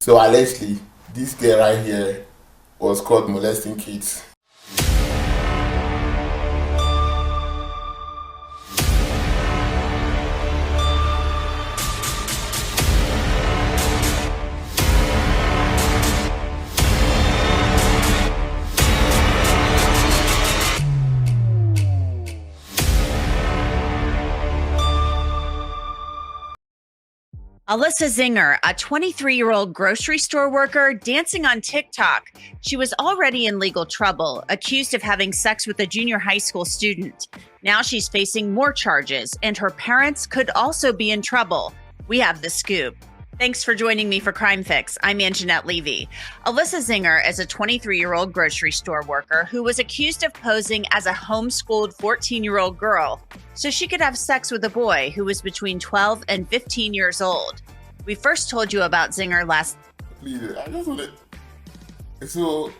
So allegedly, this girl right here was caught molesting kids. Alyssa Zinger, a 23-year-old grocery store worker dancing on TikTok. She was already in legal trouble, accused of having sex with a junior high school student. Now she's facing more charges, and her parents could also be in trouble. We have the scoop. Thanks for joining me for Crime Fix. I'm Anjanette Levy. Alyssa Zinger is a 23-year-old grocery store worker who was accused of posing as a homeschooled 14-year-old girl so she could have sex with a boy who was between 12 and 15 years old. We first told you about Zinger last. Please, I just want to. So,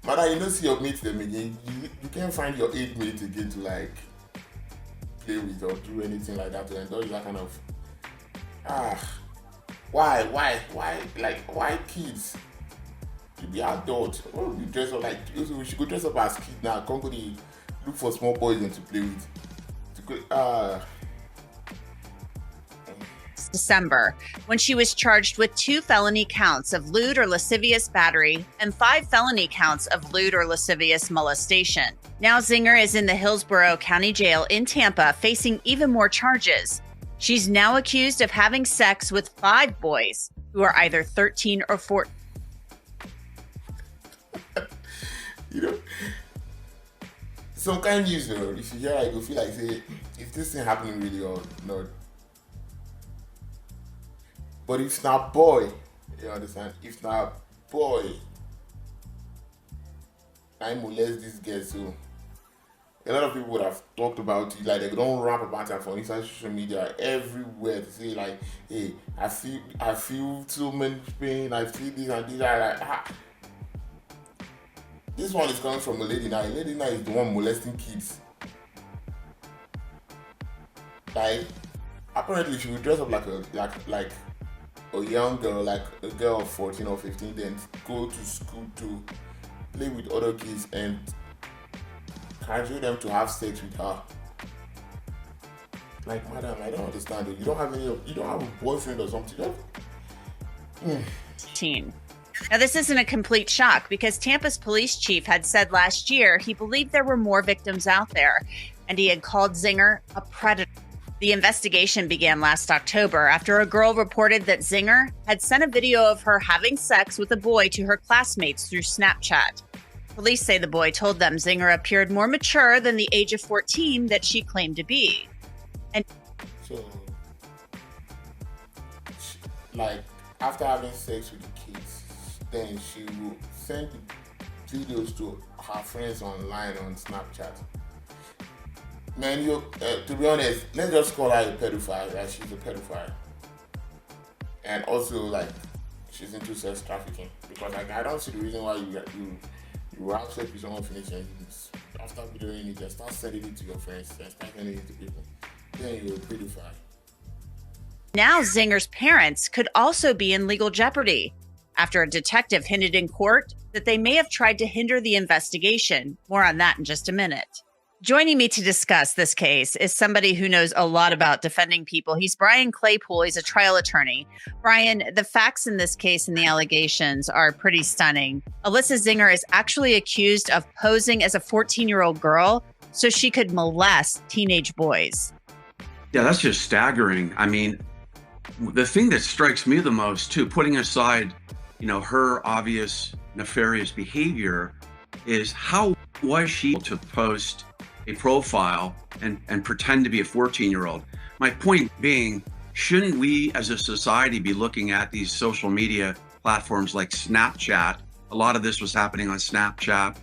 Mother, you don't see your mates them again. You can't find your age mate again to like play with or do anything like that to indulge that kind of. Why? Like, why kids? You be adult. Oh, you dress up like. We should go dress up as kids now. Come go look for small boys and to play with. December, when she was charged with 2 felony counts of lewd or lascivious battery and 5 felony counts of lewd or lascivious molestation. Now Zinger is in the Hillsborough County Jail in Tampa facing even more charges. She's now accused of having sex with 5 boys who are either 13 or 14. You know, some kind of news though, if you hear like you feel like say if this thing happening really or not. But if not boy, you understand? If not boy, I molest this girl, so a lot of people would have talked about it, like they don't rap about it for inside social media everywhere to say like, hey, I feel so much pain, I feel this and this, like. This one is coming from a lady now. A lady now is the one molesting kids. Like, apparently she would dress up like a young girl, like a girl of 14 or 15, then go to school to play with other kids and cajole them to have sex with her. Like, madam, I don't understand it. You don't have a boyfriend or something. Now, this isn't a complete shock because Tampa's police chief had said last year he believed there were more victims out there, and he had called Zinger a predator. The investigation began last October after a girl reported that Zinger had sent a video of her having sex with a boy to her classmates through Snapchat. Police say the boy told them Zinger appeared more mature than the age of 14 that she claimed to be. And so, like, after having sex with the kids, then she will send videos to her friends online on Snapchat. Man, to be honest, let's just call her a pedophile. Right? She's a pedophile, and also like she's into sex trafficking. Because like I don't see the reason why you have sex with someone finish and after videoing it, just start sending it to your friends and start sending it to people. Then you're a pedophile. Now Zinger's parents could also be in legal jeopardy after a detective hinted in court that they may have tried to hinder the investigation. More on that in just a minute. Joining me to discuss this case is somebody who knows a lot about defending people. He's Brian Claypool. He's a trial attorney. Brian, the facts in this case and the allegations are pretty stunning. Alyssa Zinger is actually accused of posing as a 14-year-old girl so she could molest teenage boys. Yeah, that's just staggering. I mean, the thing that strikes me the most, too, putting aside, her obvious nefarious behavior, is how was she able to post a profile and pretend to be a 14-year-old? My point being, shouldn't we as a society be looking at these social media platforms like Snapchat? A lot of this was happening on Snapchat,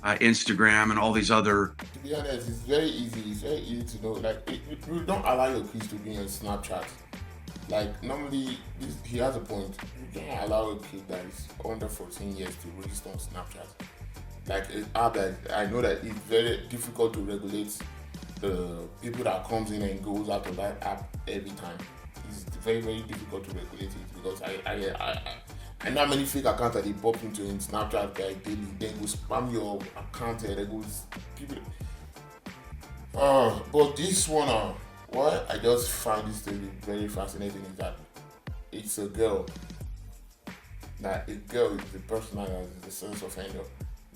Instagram, and all these other. To be honest, it's very easy. It's very easy to know. Like, you don't allow your kids to be on Snapchat. Like, normally, he has a point. You don't allow a kid that is under 14 years to register on Snapchat. Like an app that I know that it's very difficult to regulate the people that comes in and goes out of that app every time. It's very, very difficult to regulate it because And how many fake accounts that they pop into in Snapchat like daily, then go spam your account and they go people. But this one, what I just found this to be very fascinating is that it's a girl. That a girl is the person that is the sense offender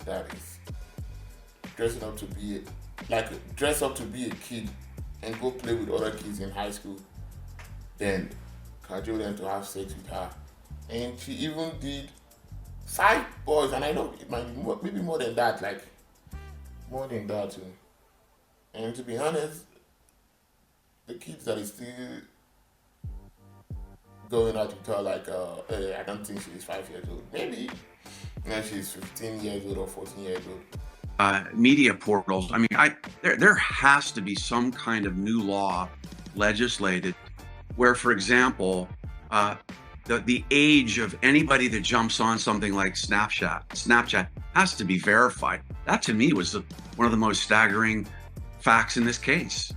that is dressing up to be dress up to be a kid and go play with other kids in high school, then cajole them to have sex with her. And she even did 5 boys, and I know it might be more, maybe more than that, like more than that too. And to be honest, the kids that is still going out with her, like, I don't think she's 5 years old. Maybe she's 15 years old or 14 years old. Media portals. I mean, there has to be some kind of new law legislated where, for example, the age of anybody that jumps on something like Snapchat has to be verified. That to me was one of the most staggering facts in this case.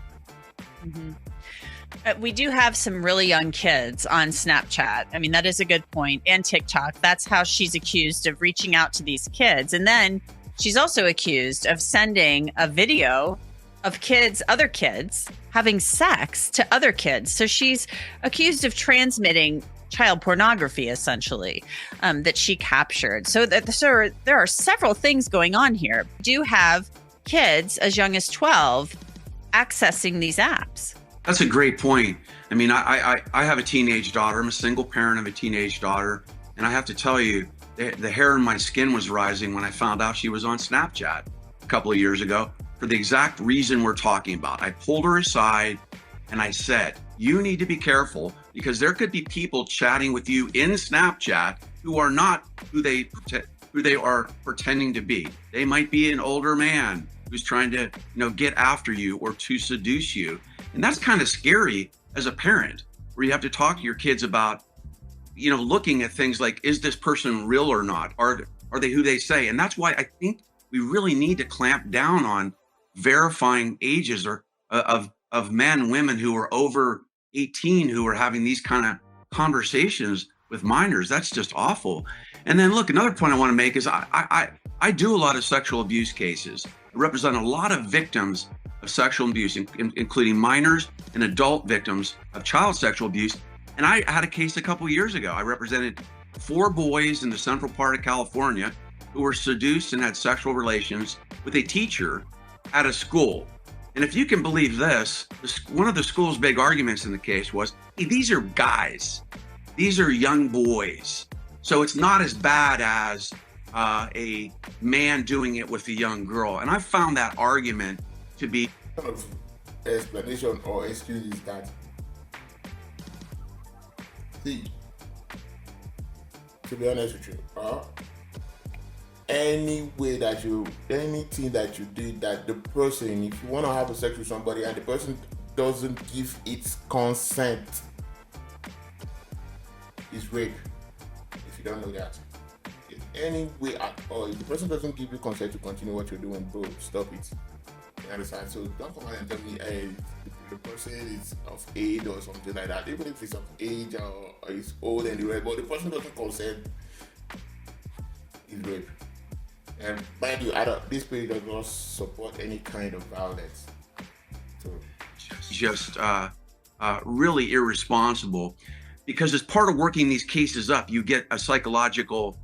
Mm-hmm. We do have some really young kids on Snapchat. I mean, that is a good point. And TikTok. That's how she's accused of reaching out to these kids. And then she's also accused of sending a video of other kids, having sex to other kids. So she's accused of transmitting child pornography, essentially, that she captured. So there are several things going on here. We do have kids as young as 12 accessing these apps. That's a great point. I mean, I have a teenage daughter. I'm a single parent of a teenage daughter. And I have to tell you, the hair in my skin was rising when I found out she was on Snapchat a couple of years ago for the exact reason we're talking about. I pulled her aside and I said, you need to be careful because there could be people chatting with you in Snapchat who are not who they are pretending to be. They might be an older man who's trying to, get after you or to seduce you. And that's kind of scary as a parent, where you have to talk to your kids about, looking at things like, is this person real or not? Are they who they say? And that's why I think we really need to clamp down on verifying ages of men and women who are over 18 who are having these kind of conversations with minors. That's just awful. And then look, another point I want to make is I do a lot of sexual abuse cases. I represent a lot of victims of sexual abuse, including minors and adult victims of child sexual abuse. And I had a case a couple years ago. I represented 4 boys in the central part of California who were seduced and had sexual relations with a teacher at a school. And if you can believe this, one of the school's big arguments in the case was, hey, these are guys. These are young boys. So it's not as bad as a man doing it with a young girl. And I found that argument to be kind of explanation or excuse is that, see, to be honest with you, anything that you did that the person, if you want to have a sex with somebody and the person doesn't give its consent, is rape. If you don't know that, in any way at all, if the person doesn't give you consent to continue what you're doing, bro, stop it. You understand? So don't come out and tell me, hey, the person is of age or something like that. Even if it's of age or is old and the rest, but the person doesn't consent, is rape. And mind you, this page does not support any kind of violence. So just really irresponsible, because as part of working these cases up, you get a psychological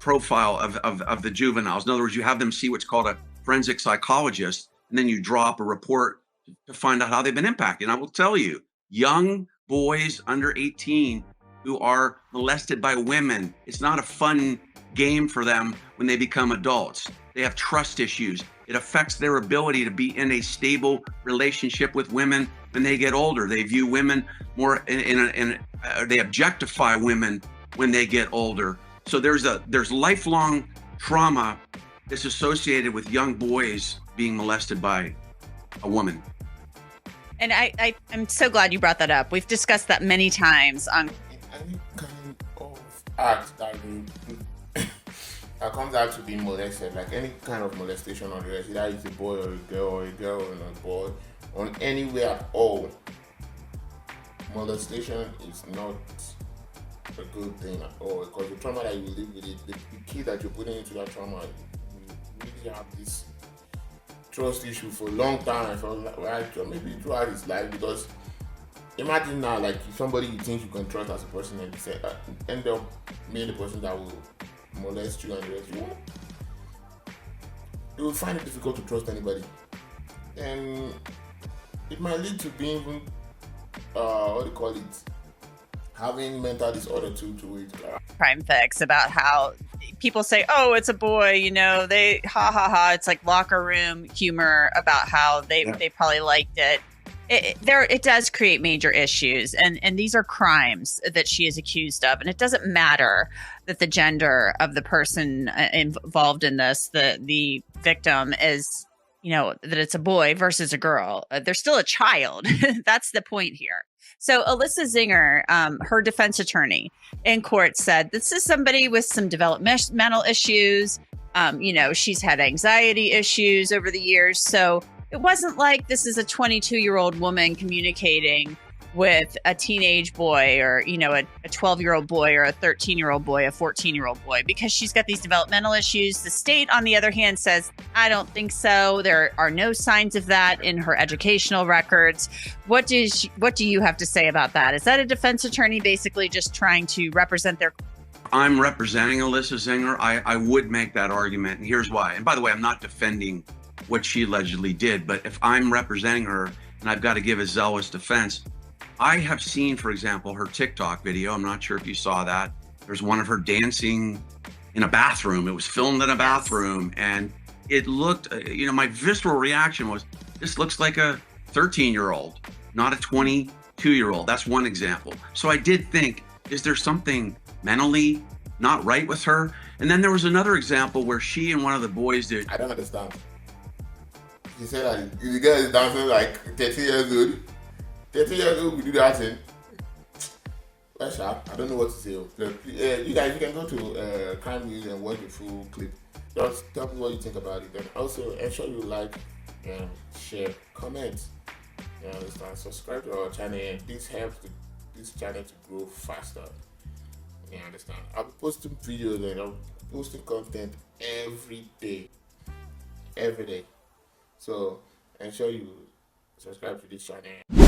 profile of the juveniles. In other words, you have them see what's called a forensic psychologist, and then you draw up a report to find out how they've been impacted. And I will tell you, young boys under 18 who are molested by women, it's not a fun game for them when they become adults. They have trust issues. It affects their ability to be in a stable relationship with women when they get older. They view women more they objectify women when they get older. So there's lifelong trauma that's associated with young boys being molested by a woman. And I'm so glad you brought that up. We've discussed that many times on any kind of act that comes out to being molested, like any kind of molestation on the rest, either it's a boy or a girl and a boy, on anywhere at all. Molestation is not a a good thing at all, because the trauma that you live with it, the kid that you're putting into that trauma, you really have this trust issue for a long time, for like, or maybe throughout his life. Because imagine now, like, if somebody you think you can trust as a person and you say, end up being the person that will molest you and the rest, you will find it difficult to trust anybody, and it might lead to being even what do you call it, having mental disorder too to it. Crime Fix about how people say, oh, it's a boy, you know, they ha ha ha, it's like locker room humor about how they probably liked it. It does create major issues, and these are crimes that she is accused of, and it doesn't matter that the gender of the person involved in this, the victim, is, you know, that it's a boy versus a girl. They're still a child. That's the point here. So Alyssa Zinger, her defense attorney in court, said this is somebody with some developmental issues. You know, she's had anxiety issues over the years, so it wasn't like this is a 22-year-old woman communicating with a teenage boy, or, you know, a 12-year-old boy, or a 13-year-old boy, a 14-year-old boy, because she's got these developmental issues. The state, on the other hand, says, I don't think so. There are no signs of that in her educational records. What do you have to say about that? Is that a defense attorney basically just trying to represent their... I'm representing Alyssa Zinger. I would make that argument, and here's why. And by the way, I'm not defending what she allegedly did, but if I'm representing her and I've got to give a zealous defense, I have seen, for example, her TikTok video. I'm not sure if you saw that. There's one of her dancing in a bathroom. It was filmed in a bathroom, and it looked, you know, my visceral reaction was, this looks like a 13-year-old, not a 22-year-old. That's one example. So I did think, is there something mentally not right with her? And then there was another example where she and one of the boys did. I don't understand. He said that the girl is dancing like 13 years old. 13 years old, we do that thing. Well, sharp. I don't know what to say. You guys, you can go to Crime News and watch the full clip. Just tell me what you think about it. And also, ensure you like, share, comment. You understand? Subscribe to our channel, and this helps this channel to grow faster. You understand? I'll be posting videos and I'll be posting content every day. Every day. So ensure you subscribe to this channel.